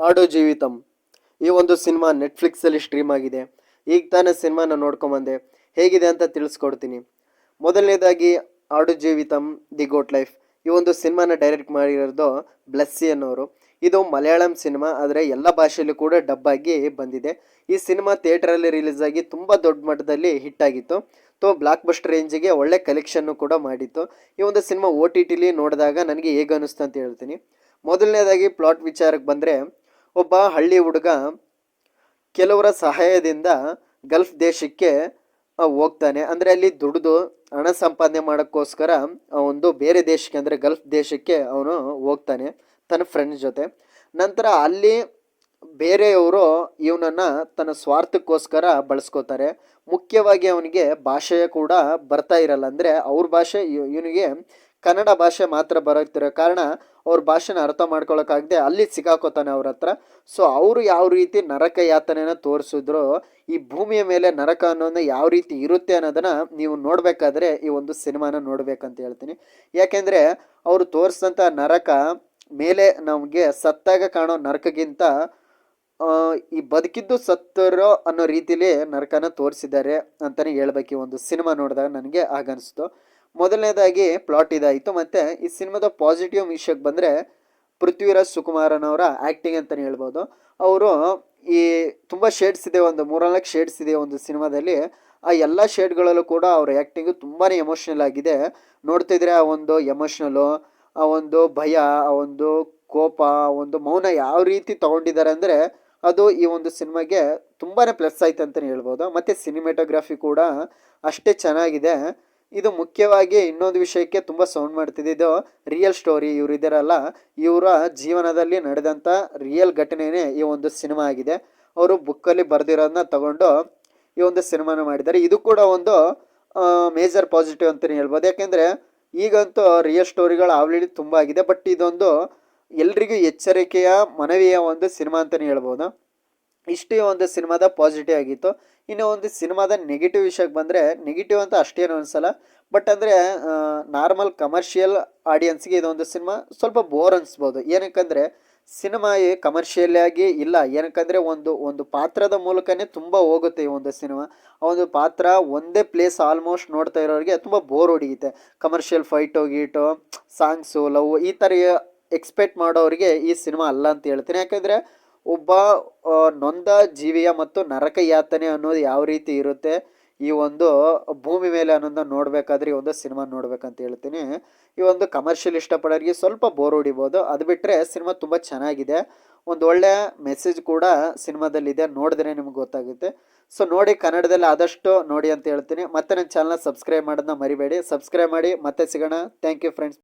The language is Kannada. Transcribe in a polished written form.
ಆಡು ಜೀವಿತಂ ಈ ಒಂದು ಸಿನಿಮಾ ನೆಟ್ಫ್ಲಿಕ್ಸಲ್ಲಿ ಸ್ಟ್ರೀಮ್ ಆಗಿದೆ. ಈಗ ತಾನೇ ಸಿನಿಮಾನ ನೋಡ್ಕೊಂಬಂದೆ. ಹೇಗಿದೆ ಅಂತ ತಿಳಿಸ್ಕೊಡ್ತೀನಿ. ಮೊದಲನೇದಾಗಿ ಆಡು ಜೀವಿತಂ ದಿ ಗೋಟ್ ಲೈಫ್ ಈ ಒಂದು ಸಿನಿಮಾನ ಡೈರೆಕ್ಟ್ ಮಾಡಿರೋದು ಬ್ಲೆಸ್ಸಿ ಅನ್ನೋರು. ಇದು ಮಲಯಾಳಂ ಸಿನಿಮಾ, ಆದರೆ ಎಲ್ಲ ಭಾಷೆಯಲ್ಲೂ ಕೂಡ ಡಬ್ ಆಗಿ ಬಂದಿದೆ. ಈ ಸಿನಿಮಾ ಥಿಯೇಟ್ರಲ್ಲಿ ರಿಲೀಸ್ ಆಗಿ ತುಂಬ ದೊಡ್ಡ ಮಟ್ಟದಲ್ಲಿ ಹಿಟ್ ಆಗಿತ್ತು. ಬ್ಲಾಕ್ ಬಸ್ಟರ್ ರೇಂಜಿಗೆ ಒಳ್ಳೆ ಕಲೆಕ್ಷನ್ನು ಕೂಡ ಮಾಡಿತ್ತು. ಈ ಒಂದು ಸಿನಿಮಾ ಓ ಟಿ ಟಿಲಿ ನೋಡಿದಾಗ ನನಗೆ ಹೇಗೆ ಅನ್ನಿಸ್ತು ಅಂತ ಹೇಳ್ತೀನಿ. ಮೊದಲನೇದಾಗಿ ಪ್ಲಾಟ್ ವಿಚಾರಕ್ಕೆ ಬಂದರೆ, ಒಬ್ಬ ಹಳ್ಳಿ ಹುಡುಗ ಕೆಲವರ ಸಹಾಯದಿಂದ ಗಲ್ಫ್ ದೇಶಕ್ಕೆ ಹೋಗ್ತಾನೆ. ಅಂದರೆ ಅಲ್ಲಿ ದುಡಿದು ಹಣ ಸಂಪಾದನೆ ಮಾಡೋಕ್ಕೋಸ್ಕರ ಒಂದು ಬೇರೆ ದೇಶಕ್ಕೆ ಅಂದರೆ ಗಲ್ಫ್ ದೇಶಕ್ಕೆ ಅವನು ಹೋಗ್ತಾನೆ ತನ್ನ ಫ್ರೆಂಡ್ಸ್ ಜೊತೆ. ನಂತರ ಅಲ್ಲಿ ಬೇರೆಯವರು ಇವನನ್ನು ತನ್ನ ಸ್ವಾರ್ಥಕ್ಕೋಸ್ಕರ ಬಳಸ್ಕೋತಾರೆ. ಮುಖ್ಯವಾಗಿ ಅವನಿಗೆ ಭಾಷೆ ಕೂಡ ಬರ್ತಾ ಇರಲ್ಲ. ಅಂದರೆ ಅವ್ರ ಭಾಷೆ ಇವನಿಗೆ ಕನ್ನಡ ಭಾಷೆ ಮಾತ್ರ ಬರೋತ್ತಿರೋ ಕಾರಣ ಅವ್ರ ಭಾಷೆನ ಅರ್ಥ ಮಾಡ್ಕೊಳಕ್ಕಾಗದೆ ಅಲ್ಲಿ ಸಿಕ್ಕಾಕೋತಾನೆ ಅವ್ರ ಹತ್ರ. ಸೊ ಅವರು ಯಾವ ರೀತಿ ನರಕ ಯಾತನೆನ ತೋರಿಸಿದ್ರು, ಈ ಭೂಮಿಯ ಮೇಲೆ ನರಕ ಅನ್ನೋದನ್ನ ಯಾವ ರೀತಿ ಇರುತ್ತೆ ಅನ್ನೋದನ್ನ ನೀವು ನೋಡಬೇಕಾದ್ರೆ ಈ ಒಂದು ಸಿನಿಮಾನ ನೋಡ್ಬೇಕಂತ ಹೇಳ್ತೀನಿ. ಯಾಕೆಂದರೆ ಅವರು ತೋರಿಸಿದಂಥ ನರಕ ಮೇಲೆ ನಮಗೆ ಸತ್ತಾಗ ಕಾಣೋ ನರಕಗಿಂತ ಈ ಬದುಕಿದ್ದು ಸತ್ತರೋ ಅನ್ನೋ ರೀತಿಲಿ ನರಕನ ತೋರಿಸಿದ್ದಾರೆ ಅಂತಲೇ ಹೇಳ್ಬೇಕು. ಈ ಒಂದು ಸಿನಿಮಾ ನೋಡಿದಾಗ ನನಗೆ ಆಗನಿಸ್ತು. ಮೊದಲನೇದಾಗಿ ಪ್ಲಾಟ್ ಇದಾಯಿತು. ಮತ್ತು ಈ ಸಿನಿಮಾದ ಪಾಸಿಟಿವ್ ವಿಷಯಕ್ಕೆ ಬಂದರೆ, ಪೃಥ್ವಿರಾಜ್ ಸುಕುಮಾರನವರ ಆ್ಯಕ್ಟಿಂಗ್ ಅಂತಲೇ ಹೇಳ್ಬೋದು. ಅವರು ಈ ತುಂಬ ಶೇಡ್ಸ್ ಇದೆ, ಒಂದು 3-4 ಶೇಡ್ಸ್ ಇದೆ ಒಂದು ಸಿನಿಮಾದಲ್ಲಿ. ಆ ಎಲ್ಲ ಶೇಡ್ಗಳಲ್ಲೂ ಕೂಡ ಅವ್ರ ಆ್ಯಕ್ಟಿಂಗು ತುಂಬಾ ಎಮೋಷ್ನಲ್ ಆಗಿದೆ. ನೋಡ್ತಿದ್ರೆ ಆ ಒಂದು ಎಮೋಷ್ನಲು, ಆ ಒಂದು ಭಯ, ಆ ಒಂದು ಕೋಪ, ಒಂದು ಮೌನ ಯಾವ ರೀತಿ ತೊಗೊಂಡಿದ್ದಾರೆ ಅಂದರೆ ಅದು ಈ ಒಂದು ಸಿನಿಮಾಗೆ ತುಂಬಾ ಪ್ಲಸ್ ಆಯ್ತು ಅಂತಲೇ ಹೇಳ್ಬೋದು. ಮತ್ತು ಸಿನಿಮಾಟೋಗ್ರಫಿ ಕೂಡ ಅಷ್ಟೇ ಚೆನ್ನಾಗಿದೆ. ಇದು ಮುಖ್ಯವಾಗಿ ಇನ್ನೊಂದು ವಿಷಯಕ್ಕೆ ತುಂಬ ಸೌಂಡ್ ಮಾಡ್ತಿದೆ. ಇದು ರಿಯಲ್ ಸ್ಟೋರಿ. ಇವರು ಇದ್ದಾರಲ್ಲ, ಇವರ ಜೀವನದಲ್ಲಿ ನಡೆದಂಥ ರಿಯಲ್ ಘಟನೆಯೇ ಈ ಒಂದು ಸಿನಿಮಾ ಆಗಿದೆ. ಅವರು ಬುಕ್ಕಲ್ಲಿ ಬರೆದಿರೋದನ್ನ ತಗೊಂಡು ಈ ಒಂದು ಸಿನಿಮಾನ ಮಾಡಿದ್ದಾರೆ. ಇದು ಕೂಡ ಒಂದು ಮೇಜರ್ ಪಾಸಿಟಿವ್ ಅಂತಲೇ ಹೇಳ್ಬೋದು. ಯಾಕೆಂದರೆ ಈಗಂತೂ ರಿಯಲ್ ಸ್ಟೋರಿಗಳು ಆಲ್ರೆಡಿ ತುಂಬ ಆಗಿದೆ. ಬಟ್ ಇದೊಂದು ಎಲ್ರಿಗೂ ಎಚ್ಚರಿಕೆಯ ಮನವಿಯ ಒಂದು ಸಿನಿಮಾ ಅಂತಲೇ ಹೇಳ್ಬೋದು. ಇಷ್ಟೇ ಒಂದು ಸಿನಿಮಾದ ಪಾಸಿಟಿವ್ ಆಗಿತ್ತು. ಇನ್ನು ಒಂದು ಸಿನಿಮಾದ ನೆಗೆಟಿವ್ ವಿಷಯಕ್ಕೆ ಬಂದರೆ, ನೆಗೆಟಿವ್ ಅಂತ ಅಷ್ಟೇನು ಅನಿಸಲ್ಲ. ಬಟ್ ಅಂದರೆ ನಾರ್ಮಲ್ ಕಮರ್ಷಿಯಲ್ ಆಡಿಯನ್ಸ್ಗೆ ಇದೊಂದು ಸಿನಿಮಾ ಸ್ವಲ್ಪ ಬೋರ್ ಅನಿಸ್ಬೋದು. ಏನಕ್ಕಂದರೆ ಸಿನಿಮಾ ಕಮರ್ಷಿಯಲಾಗಿ ಇಲ್ಲ. ಏನಕ್ಕಂದರೆ ಒಂದು ಪಾತ್ರದ ಮೂಲಕನೇ ತುಂಬ ಹೋಗುತ್ತೆ ಈ ಒಂದು ಸಿನಿಮಾ. ಆ ಒಂದು ಪಾತ್ರ ಒಂದೇ ಪ್ಲೇಸ್ ಆಲ್ಮೋಸ್ಟ್ ನೋಡ್ತಾ ಇರೋರಿಗೆ ತುಂಬ ಬೋರ್ ಹೊಡಿಯುತ್ತೆ. ಕಮರ್ಷಿಯಲ್ ಫೈಟು ಗೀಟು, ಸಾಂಗ್ಸು, ಲವ್ ಈ ಥರ ಎಕ್ಸ್ಪೆಕ್ಟ್ ಮಾಡೋರಿಗೆ ಈ ಸಿನಿಮಾ ಅಲ್ಲ ಅಂತ ಹೇಳ್ತೀನಿ. ಯಾಕಂದರೆ ಒಬ್ಬ ನೊಂದ ಜೀವಿಯ ಮತ್ತು ನರಕ ಯಾತನೆ ಅನ್ನೋದು ಯಾವ ರೀತಿ ಇರುತ್ತೆ ಈ ಒಂದು ಭೂಮಿ ಮೇಲೆ ಅನ್ನೋದನ್ನ ನೋಡಬೇಕಾದ್ರೆ ಈ ಒಂದು ಸಿನಿಮಾ ನೋಡ್ಬೇಕಂತ ಹೇಳ್ತೀನಿ. ಈ ಒಂದು ಕಮರ್ಷಿಯಲ್ ಇಷ್ಟಪಡೋರಿಗೆ ಸ್ವಲ್ಪ ಬೋರ್ ಹೊಡಿಬೋದು. ಅದು ಬಿಟ್ಟರೆ ಸಿನಿಮಾ ತುಂಬ ಚೆನ್ನಾಗಿದೆ. ಒಂದು ಒಳ್ಳೆಯ ಮೆಸೇಜ್ ಕೂಡ ಸಿನಿಮಾದಲ್ಲಿದೆ. ನೋಡಿದ್ರೆ ನಿಮ್ಗೆ ಗೊತ್ತಾಗುತ್ತೆ. ಸೊ ನೋಡಿ, ಕನ್ನಡದಲ್ಲಿ ಆದಷ್ಟು ನೋಡಿ ಅಂತ ಹೇಳ್ತೀನಿ. ಮತ್ತೆ ನನ್ನ ಚಾನಲ್ನ ಸಬ್ಸ್ಕ್ರೈಬ್ ಮಾಡೋದನ್ನ ಮರಿಬೇಡಿ. ಸಬ್ಸ್ಕ್ರೈಬ್ ಮಾಡಿ. ಮತ್ತೆ ಸಿಗೋಣ. Thank you friends.